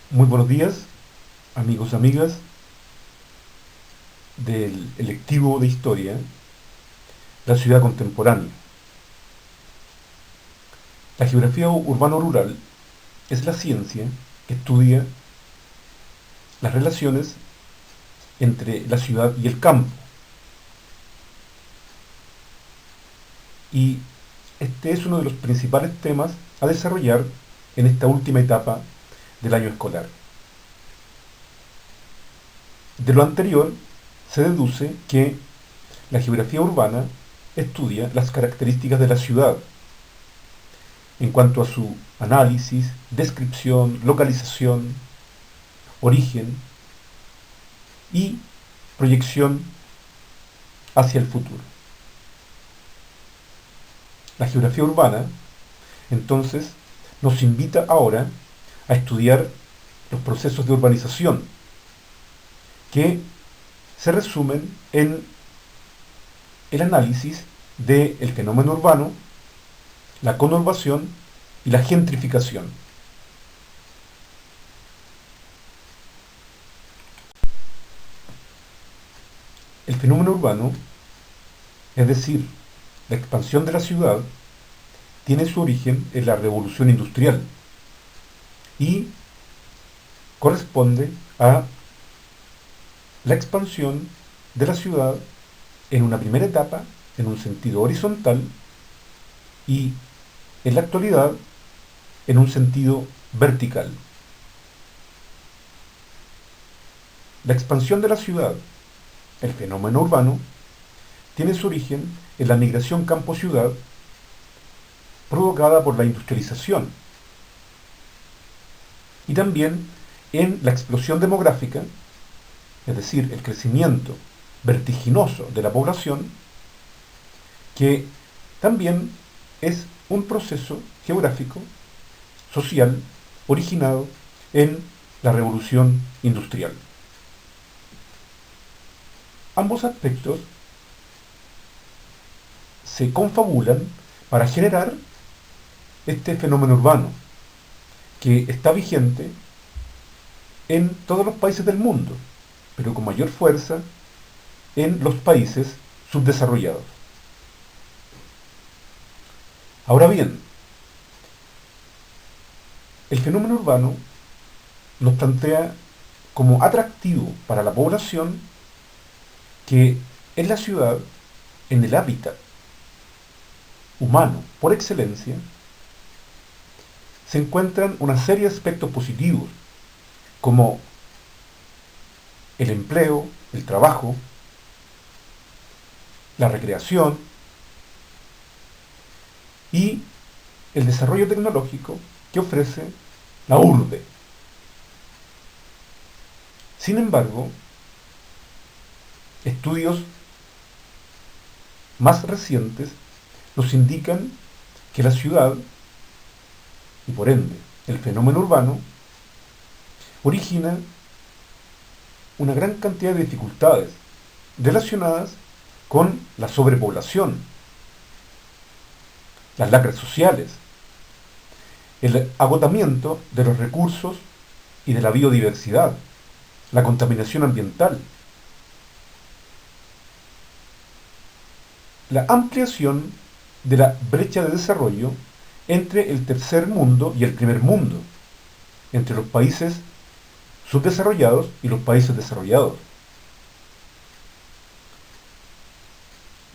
Muy buenos días, amigos y amigas del electivo de historia, la ciudad contemporánea. La geografía urbano-rural es la ciencia que estudia las relaciones entre la ciudad y el campo. Y este es uno de los principales temas a desarrollar en esta última etapa del año escolar. De lo anterior se deduce que la geografía urbana estudia las características de la ciudad en cuanto a su análisis, descripción, localización, origen y proyección hacia el futuro. La geografía urbana, entonces, nos invita ahora a estudiar los procesos de urbanización que se resumen en el análisis del fenómeno urbano, la conurbación y la gentrificación. El fenómeno urbano, es decir, la expansión de la ciudad, tiene su origen en la revolución industrial y corresponde a la expansión de la ciudad en una primera etapa en un sentido horizontal y en la actualidad en un sentido vertical. La expansión de la ciudad, el fenómeno urbano, tiene su origen en la migración campo-ciudad provocada por la industrialización y también en la explosión demográfica, es decir, el crecimiento vertiginoso de la población, que también es un proceso geográfico, social, originado en la revolución industrial. Ambos aspectos se confabulan para generar este fenómeno urbano que está vigente en todos los países del mundo, pero con mayor fuerza en los países subdesarrollados. Ahora bien, el fenómeno urbano nos plantea como atractivo para la población que en la ciudad, en el hábitat humano por excelencia, se encuentran una serie de aspectos positivos, como el empleo, el trabajo, la recreación y el desarrollo tecnológico que ofrece la urbe. Sin embargo, estudios más recientes nos indican que la ciudad, y por ende el fenómeno urbano, origina una gran cantidad de dificultades relacionadas con la sobrepoblación, las lacras sociales, el agotamiento de los recursos y de la biodiversidad, la contaminación ambiental, la ampliación de la brecha de desarrollo entre el tercer mundo y el primer mundo, entre los países subdesarrollados y los países desarrollados.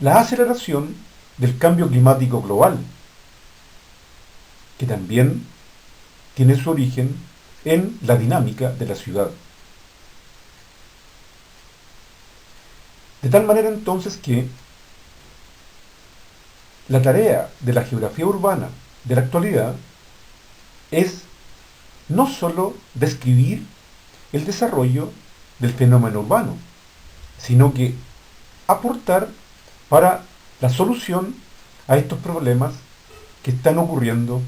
La aceleración del cambio climático global, que también tiene su origen en la dinámica de la ciudad. De tal manera entonces que la tarea de la geografía urbana de la actualidad es no sólo describir el desarrollo del fenómeno urbano, sino que aportar para la solución a estos problemas que están ocurriendo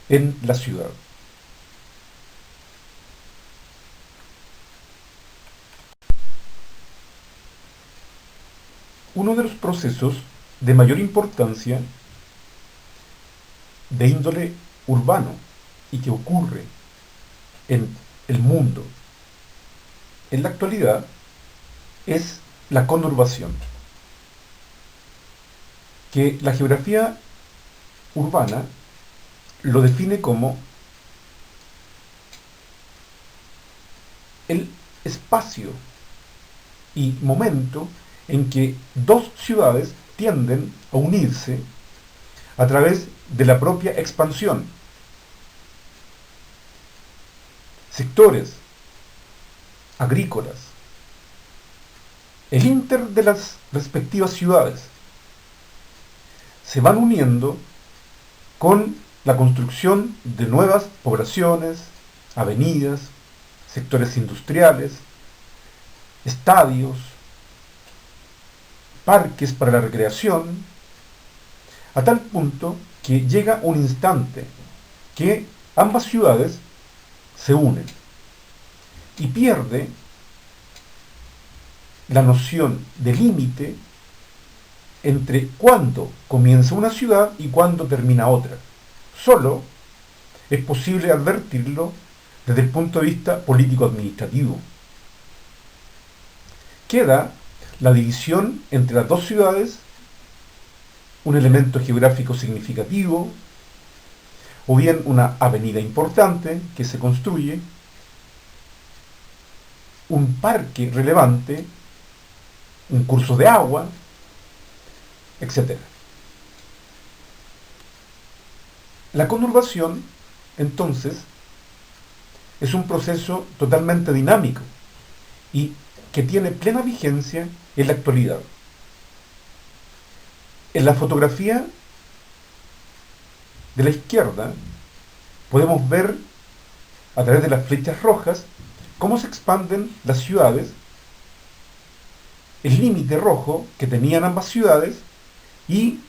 en la ciudad. Uno de los procesos de mayor importancia de índole urbano y que ocurre en el mundo en la actualidad es la conurbación, que la geografía urbana lo define como el espacio y momento en que dos ciudades tienden a unirse a través de la propia expansión. Sectores agrícolas, el inter de las respectivas ciudades se van uniendo con la construcción de nuevas poblaciones, avenidas, sectores industriales, estadios, parques para la recreación, a tal punto que llega un instante que ambas ciudades se unen y pierde la noción de límite entre cuándo comienza una ciudad y cuándo termina otra. Solo es posible advertirlo desde el punto de vista político-administrativo. Queda la división entre las dos ciudades, un elemento geográfico significativo, o bien una avenida importante que se construye, un parque relevante, un curso de agua, etc. La conurbación, entonces, es un proceso totalmente dinámico y que tiene plena vigencia en la actualidad. En la fotografía de la izquierda podemos ver a través de las flechas rojas cómo se expanden las ciudades, el límite rojo que tenían ambas ciudades y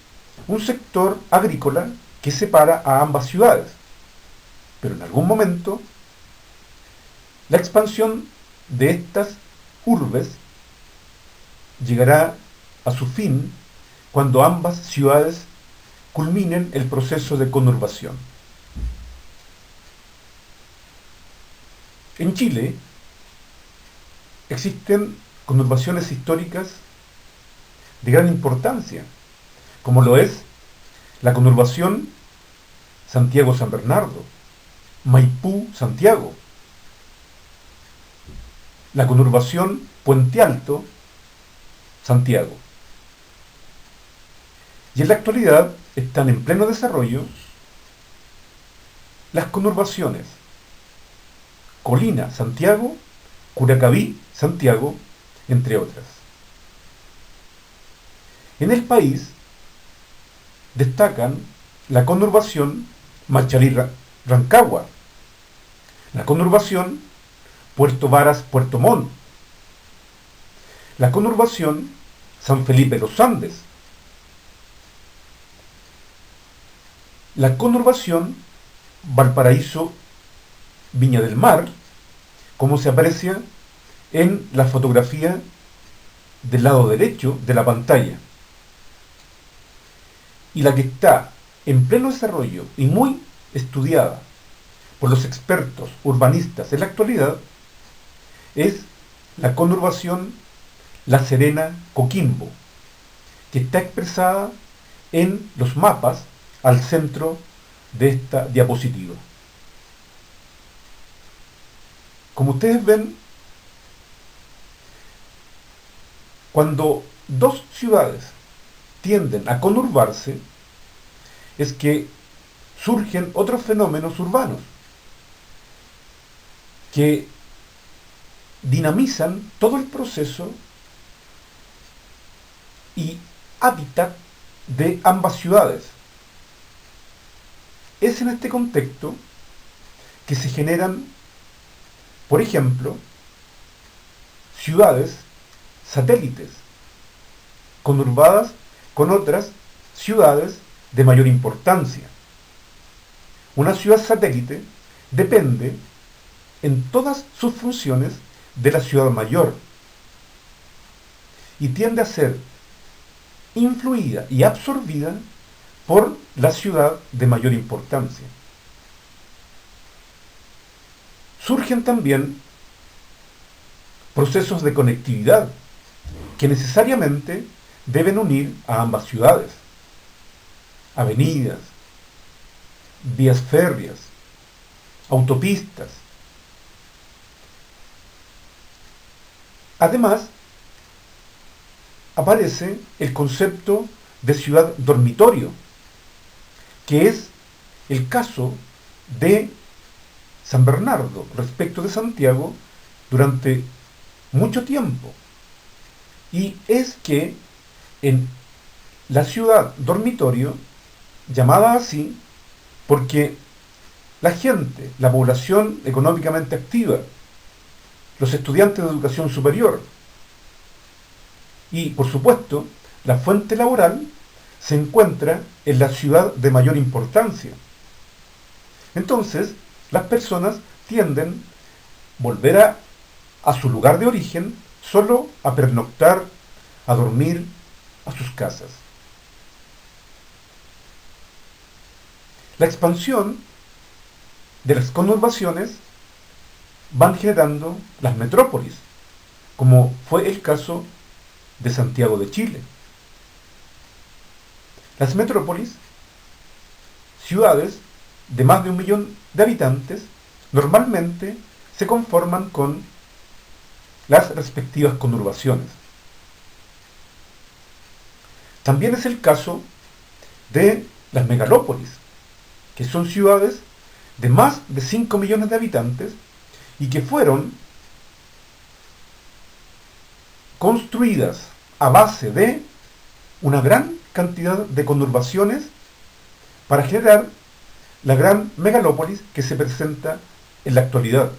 un sector agrícola que separa a ambas ciudades. Pero en algún momento la expansión de estas urbes llegará a su fin cuando ambas ciudades culminen el proceso de conurbación. En Chile existen conurbaciones históricas de gran importancia, como lo es la conurbación Santiago-San Bernardo, Maipú-Santiago, la conurbación Puente Alto-Santiago. Y en la actualidad están en pleno desarrollo las conurbaciones Colina-Santiago, Curacaví-Santiago, entre otras. En el país destacan la conurbación Machalí-Rancagua, la conurbación Puerto Varas-Puerto Montt, la conurbación San Felipe Los Andes, la conurbación Valparaíso-Viña del Mar, como se aprecia en la fotografía del lado derecho de la pantalla, y la que está en pleno desarrollo y muy estudiada por los expertos urbanistas en la actualidad es la conurbación La Serena-Coquimbo, que está expresada en los mapas al centro de esta diapositiva. Como ustedes ven, cuando dos ciudades tienden a conurbarse, es que surgen otros fenómenos urbanos que dinamizan todo el proceso y hábitat de ambas ciudades. Es en este contexto que se generan, por ejemplo, ciudades satélites, conurbadas con otras ciudades de mayor importancia. Una ciudad satélite depende en todas sus funciones de la ciudad mayor y tiende a ser influida y absorbida por la ciudad de mayor importancia. surgen también procesos de conectividad que necesariamente deben unir a ambas ciudades. Avenidas, vías férreas, autopistas. Además, aparece el concepto de ciudad dormitorio, que es el caso de San Bernardo respecto de Santiago durante mucho tiempo. Y es que en la ciudad dormitorio, llamada así porque la gente, la población económicamente activa, los estudiantes de educación superior y, por supuesto, la fuente laboral se encuentra en la ciudad de mayor importancia. Entonces, las personas tienden a volver a su lugar de origen solo a pernoctar, a dormir, a sus casas. La expansión de las conurbaciones van generando las metrópolis, como fue el caso de Santiago de Chile. Las metrópolis, ciudades de más de 1 millón de habitantes, normalmente se conforman con las respectivas conurbaciones. También es el caso de las megalópolis, que son ciudades de más de 5 millones de habitantes y que fueron construidas a base de una gran cantidad de conurbaciones para generar la gran megalópolis que se presenta en la actualidad.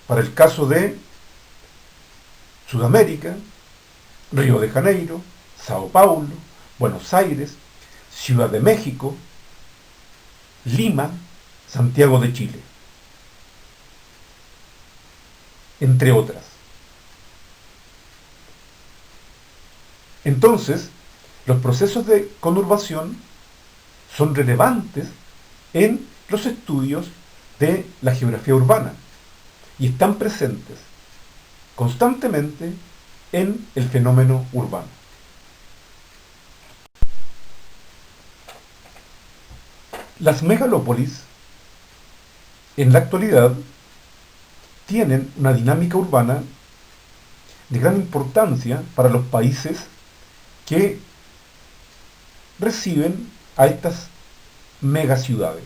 Para el caso de Sudamérica, Río de Janeiro, Sao Paulo, Buenos Aires, Ciudad de México, Lima, Santiago de Chile, entre otras. Entonces, los procesos de conurbación son relevantes en los estudios de la geografía urbana y están presentes constantemente en el fenómeno urbano. Las megalópolis, en la actualidad, tienen una dinámica urbana de gran importancia para los países que reciben a estas megaciudades.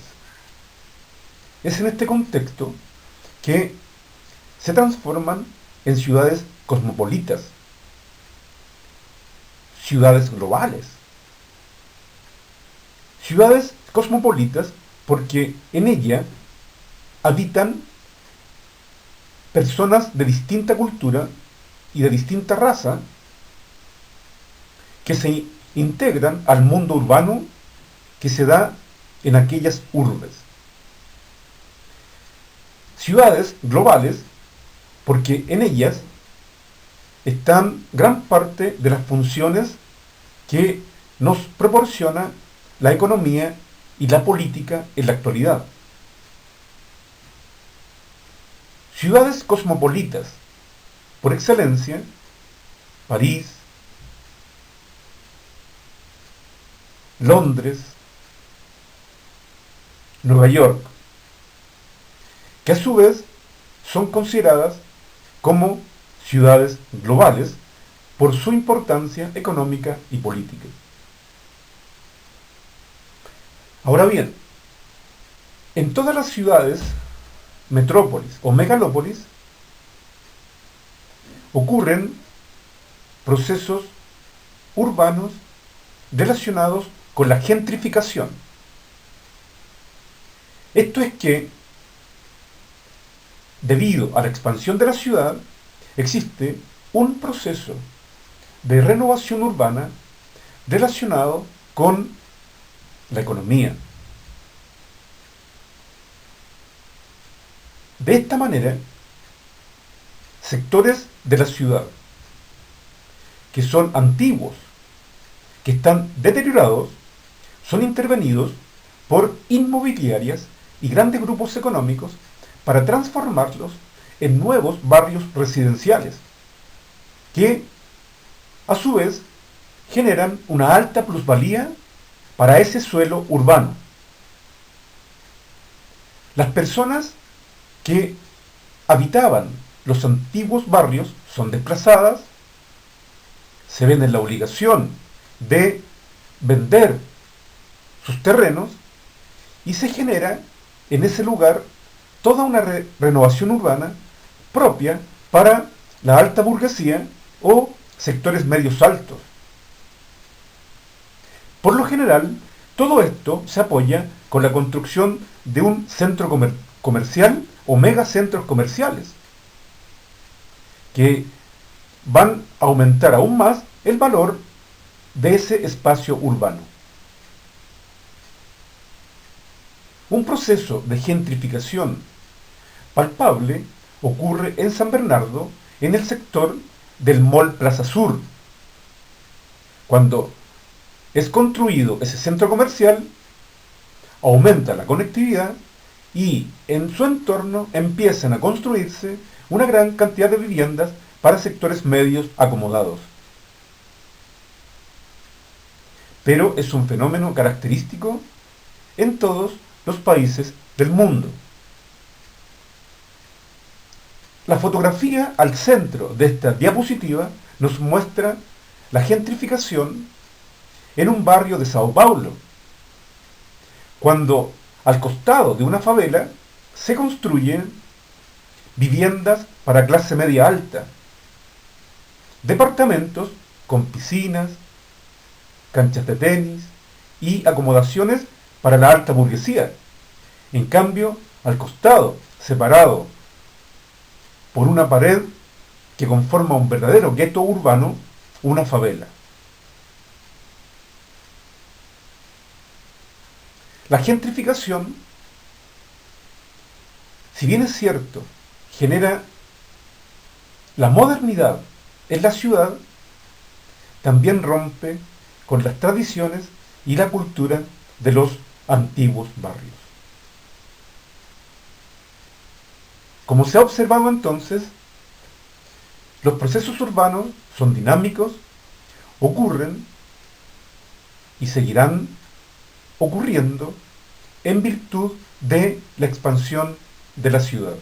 Es en este contexto que se transforman en ciudades cosmopolitas, ciudades globales. Ciudades cosmopolitas porque en ella habitan personas de distinta cultura y de distinta raza que se integran al mundo urbano que se da en aquellas urbes. Ciudades globales porque en ellas están gran parte de las funciones que nos proporciona la economía y la política en la actualidad. Ciudades cosmopolitas, por excelencia, París, Londres, Nueva York, que a su vez son consideradas como ciudades globales por su importancia económica y política. Ahora bien, en todas las ciudades, metrópolis o megalópolis, ocurren procesos urbanos relacionados con la gentrificación. Esto es que, debido a la expansión de la ciudad, existe un proceso de renovación urbana relacionado con la economía. De esta manera, sectores de la ciudad que son antiguos, que están deteriorados, son intervenidos por inmobiliarias y grandes grupos económicos para transformarlos en nuevos barrios residenciales, que a su vez generan una alta plusvalía para ese suelo urbano. Las personas que habitaban los antiguos barrios son desplazadas, se ven en la obligación de vender sus terrenos y se genera en ese lugar toda una renovación urbana propia para la alta burguesía o sectores medios altos. Por lo general, todo esto se apoya con la construcción de un centro comercial o megacentros comerciales, que van a aumentar aún más el valor de ese espacio urbano. Un proceso de gentrificación palpable ocurre en San Bernardo, en el sector del Mall Plaza Sur. Cuando es construido ese centro comercial, aumenta la conectividad y en su entorno empiezan a construirse una gran cantidad de viviendas para sectores medios acomodados. Pero es un fenómeno característico en todos los países del mundo. La fotografía al centro de esta diapositiva nos muestra la gentrificación en un barrio de Sao Paulo, cuando al costado de una favela se construyen viviendas para clase media alta, departamentos con piscinas, canchas de tenis y acomodaciones para la alta burguesía. En cambio, al costado, separado por una pared que conforma un verdadero gueto urbano, una favela. La gentrificación, si bien es cierto, genera la modernidad en la ciudad, también rompe con las tradiciones y la cultura de los antiguos barrios. Como se ha observado entonces, los procesos urbanos son dinámicos, ocurren y seguirán ocurriendo en virtud de la expansión de la ciudad.